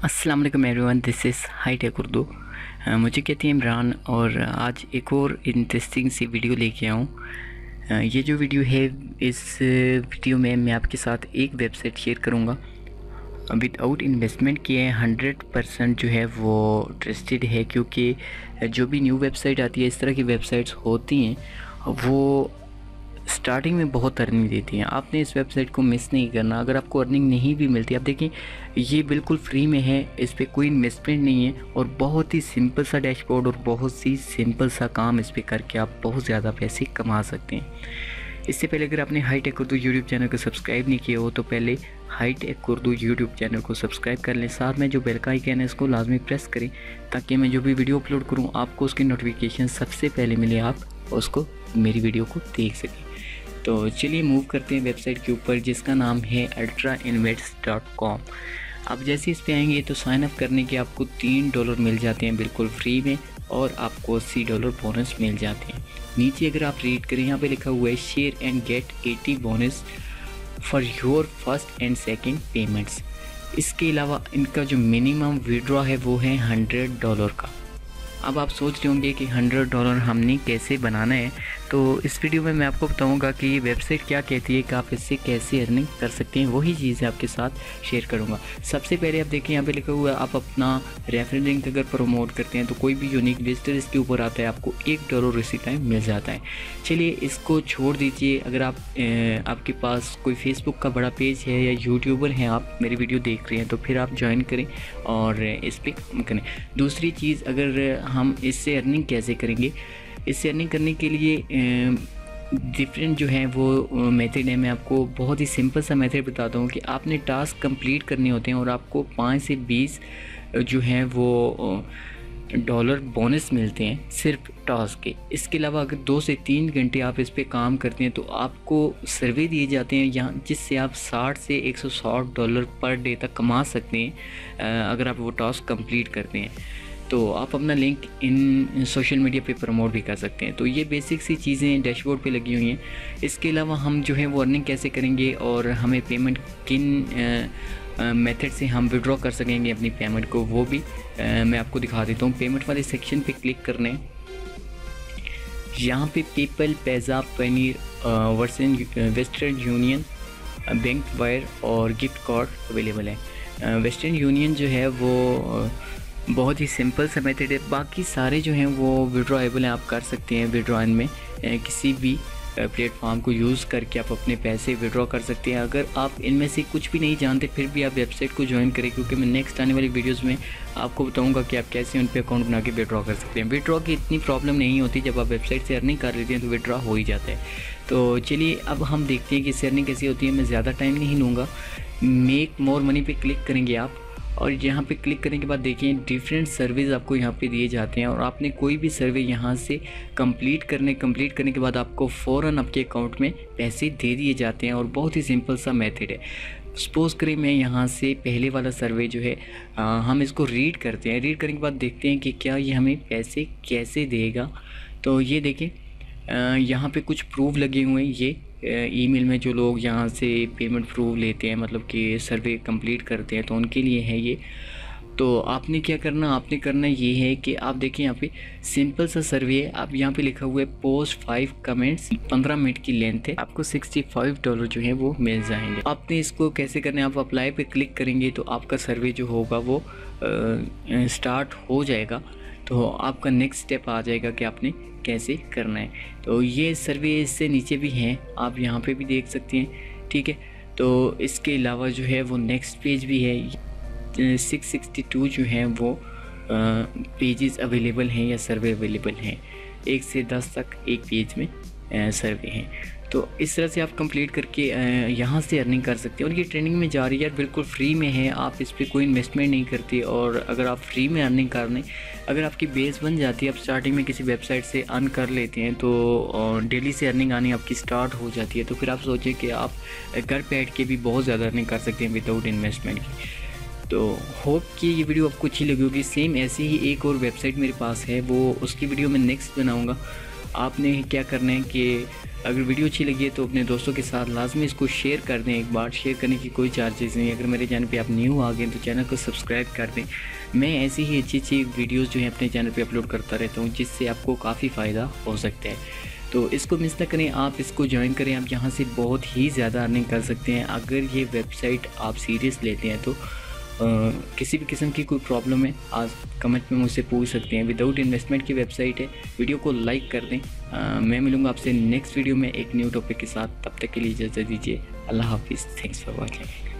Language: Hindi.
अस्सलाम वालेकुम everyone, this is high tech Urdu. मुझे कहती हैं इमरान और आज एक और इंटरेस्टिंग सी वीडियो लेके आऊँ। ये जो वीडियो है, इस वीडियो में मैं आपके साथ एक वेबसाइट शेयर करूँगा विदाउट इन्वेस्टमेंट किए। 100% जो है वो ट्रस्टेड है, क्योंकि जो भी न्यू वेबसाइट आती है, इस तरह की वेबसाइट्स होती हैं, वो स्टार्टिंग में बहुत अर्निंग देती हैं। आपने इस वेबसाइट को मिस नहीं करना। अगर आपको अर्निंग नहीं भी मिलती, आप देखें ये बिल्कुल फ्री में है, इस पर कोई इन्वेस्टमेंट नहीं है और बहुत ही सिंपल सा डैशबोर्ड और बहुत सी सिंपल सा काम इस पर करके आप बहुत ज़्यादा पैसे कमा सकते हैं। इससे पहले अगर आपने high tech Urdu YouTube channel को सब्सक्राइब नहीं किया हो तो पहले high tech Urdu YouTube channel को सब्सक्राइब कर लें। साथ में जो बेल का आइकन है इसको लाजमी प्रेस करें, ताकि मैं जो भी वीडियो अपलोड करूँ आपको उसकी नोटिफिकेशन सबसे पहले मिले, आप उसको मेरी वीडियो को देख सकें। तो चलिए मूव करते हैं वेबसाइट के ऊपर, जिसका नाम है ultrainvest.com। अब जैसे इस पे आएंगे तो साइन अप करने के आपको $3 मिल जाते हैं बिल्कुल फ्री में, और आपको $80 बोनस मिल जाते हैं। नीचे अगर आप रीड करें, यहाँ पे लिखा हुआ है share and get 80 bonus for your first and second payments. इसके अलावा इनका जो मिनिमम विड्रॉ है वो है $100 का। अब आप सोच रहे होंगे कि $100 हमने कैसे बनाना है, तो इस वीडियो में मैं आपको बताऊंगा कि ये वेबसाइट क्या कहती है कि आप इससे कैसे अर्निंग कर सकते हैं। वही चीज़ आपके साथ शेयर करूंगा। सबसे पहले आप देखिए, यहाँ पे लिखा हुआ है आप अपना रेफरल लिंक अगर प्रमोट करते हैं तो कोई भी यूनिक विजिटर इसके ऊपर आता है, आपको $1 इसी टाइम मिल जाता है। चलिए इसको छोड़ दीजिए। अगर आप आपके पास कोई फेसबुक का बड़ा पेज है या यूट्यूबर हैं, आप मेरी वीडियो देख रहे हैं, तो फिर आप ज्वाइन करें और इस पर करें। दूसरी चीज़, अगर हम इससे अर्निंग कैसे करेंगे, इससे अर्निंग करने के लिए डिफरेंट जो है वो मेथड है। मैं आपको बहुत ही सिंपल सा मेथड बताता हूँ कि आपने टास्क कंप्लीट करने होते हैं और आपको 5 से 20 जो है वो डॉलर बोनस मिलते हैं सिर्फ टास्क के। इसके अलावा अगर 2 से 3 घंटे आप इस पे काम करते हैं तो आपको सर्वे दिए जाते हैं यहाँ, जिससे आप 60 से $160 पर डे तक कमा सकते हैं अगर आप वो टास्क कंप्लीट करते हैं। तो आप अपना लिंक इन सोशल मीडिया पे प्रमोट भी कर सकते हैं। तो ये बेसिक सी चीज़ें डैशबोर्ड पे लगी हुई हैं। इसके अलावा हम जो है वो अर्निंग कैसे करेंगे और हमें पेमेंट किन मेथड से हम विड्रॉ कर सकेंगे अपनी पेमेंट को, वो भी मैं आपको दिखा देता हूँ। पेमेंट वाले सेक्शन पे क्लिक करना है। यहाँ पे PayPal, PayZapp, paneer, western union, bank wire और गिफ्ट कार्ड अवेलेबल है। वेस्टर्न यूनियन जो है वो बहुत ही सिंपल सा मेथड है। बाकी सारे जो हैं वो विड्रॉएबल हैं, आप कर सकते हैं। विड्रॉ में किसी भी प्लेटफॉर्म को यूज़ करके आप अपने पैसे विड्रॉ कर सकते हैं। अगर आप इनमें से कुछ भी नहीं जानते फिर भी आप वेबसाइट को ज्वाइन करें, क्योंकि मैं नेक्स्ट आने वाली वीडियोस में आपको बताऊंगा कि आप कैसे उन पर अकाउंट बना के विड्रॉ कर सकते हैं। विड्रॉ की इतनी प्रॉब्लम नहीं होती, जब आप वेबसाइट से अर्निंग कर लेते हैं तो विड्रॉ हो ही जाता है। तो चलिए अब हम देखते हैं कि इससे अर्निंग कैसी होती है। मैं ज़्यादा टाइम नहीं लूँगा। मेक मोर मनी पे क्लिक करेंगे आप, और यहाँ पे क्लिक करने के बाद देखिए डिफरेंट सर्विस आपको यहाँ पे दिए जाते हैं, और आपने कोई भी सर्वे यहाँ से कंप्लीट करने के बाद आपको फ़ौरन आपके अकाउंट में पैसे दे दिए जाते हैं। और बहुत ही सिंपल सा मेथड है। सपोज़ करें मैं यहाँ से पहले वाला सर्वे जो है हम इसको रीड करते हैं। रीड करने के बाद देखते हैं कि क्या ये हमें पैसे कैसे देगा। तो ये देखें यहाँ पे कुछ प्रूफ लगे हुए हैं। ये ईमेल में जो लोग यहाँ से पेमेंट प्रूफ लेते हैं, मतलब कि सर्वे कंप्लीट करते हैं, तो उनके लिए है ये। तो आपने क्या करना, आपने करना ये है कि आप देखिए यहाँ पे सिंपल सा सर्वे है। आप यहाँ पे लिखा हुआ है पोस्ट 5 कमेंट्स, 15 मिनट की लेंथ है, आपको $65 जो है वो मिल जाएंगे। आपने इसको कैसे करना है, आप अप्लाई पे क्लिक करेंगे तो आपका सर्वे जो होगा वो स्टार्ट हो जाएगा। तो आपका नेक्स्ट स्टेप आ जाएगा कि आपने कैसे करना है। तो ये सर्वे इससे नीचे भी हैं, आप यहाँ पे भी देख सकते हैं, ठीक है। तो इसके अलावा जो है वो नेक्स्ट पेज भी है। 662 जो हैं वो पेजेस अवेलेबल हैं या सर्वे अवेलेबल हैं। 1 से 10 तक एक पेज में सर्वे हैं। तो इस तरह से आप कंप्लीट करके यहाँ से अर्निंग कर सकते हैं। और ये ट्रेनिंग में जा रही है, बिल्कुल फ्री में है, आप इस पर कोई इन्वेस्टमेंट नहीं करते। और अगर आप फ्री में अर्निंग करने, अगर आपकी बेस बन जाती है, आप स्टार्टिंग में किसी वेबसाइट से अर्न कर लेते हैं तो डेली से अर्निंग आनी आपकी स्टार्ट हो जाती है। तो फिर आप सोचें कि आप घर बैठ के भी बहुत ज़्यादा अर्निंग कर सकते हैं विदाउट इन्वेस्टमेंट की। तो होप कि ये वीडियो आपको अच्छी लगी होगी। सेम ऐसी ही एक और वेबसाइट मेरे पास है, वो उसकी वीडियो मैं नेक्स्ट बनाऊँगा। आपने क्या करना है कि अगर वीडियो अच्छी लगी है तो अपने दोस्तों के साथ लाजमी इसको शेयर कर दें। एक बार शेयर करने की कोई चार्जेस नहीं। अगर मेरे चैनल पे आप न्यू आ गए तो चैनल को सब्सक्राइब कर दें। मैं ऐसी ही अच्छी वीडियोस जो है अपने चैनल पे अपलोड करता रहता हूँ, जिससे आपको काफ़ी फ़ायदा हो सकता है। तो इसको मिस ना करें, आप इसको ज्वाइन करें। आप यहाँ से बहुत ही ज़्यादा अर्निंग कर सकते हैं। अगर ये वेबसाइट आप सीरियस लेते हैं तो किसी भी किस्म की कोई प्रॉब्लम है आज कमेंट में मुझसे पूछ सकते हैं। विदाउट इन्वेस्टमेंट की वेबसाइट है। वीडियो को लाइक कर दें। मैं मिलूँगा आपसे नेक्स्ट वीडियो में एक न्यू टॉपिक के साथ। तब तक के लिए इजाज़त दीजिए। अल्लाह हाफिज़। Thanks for watching.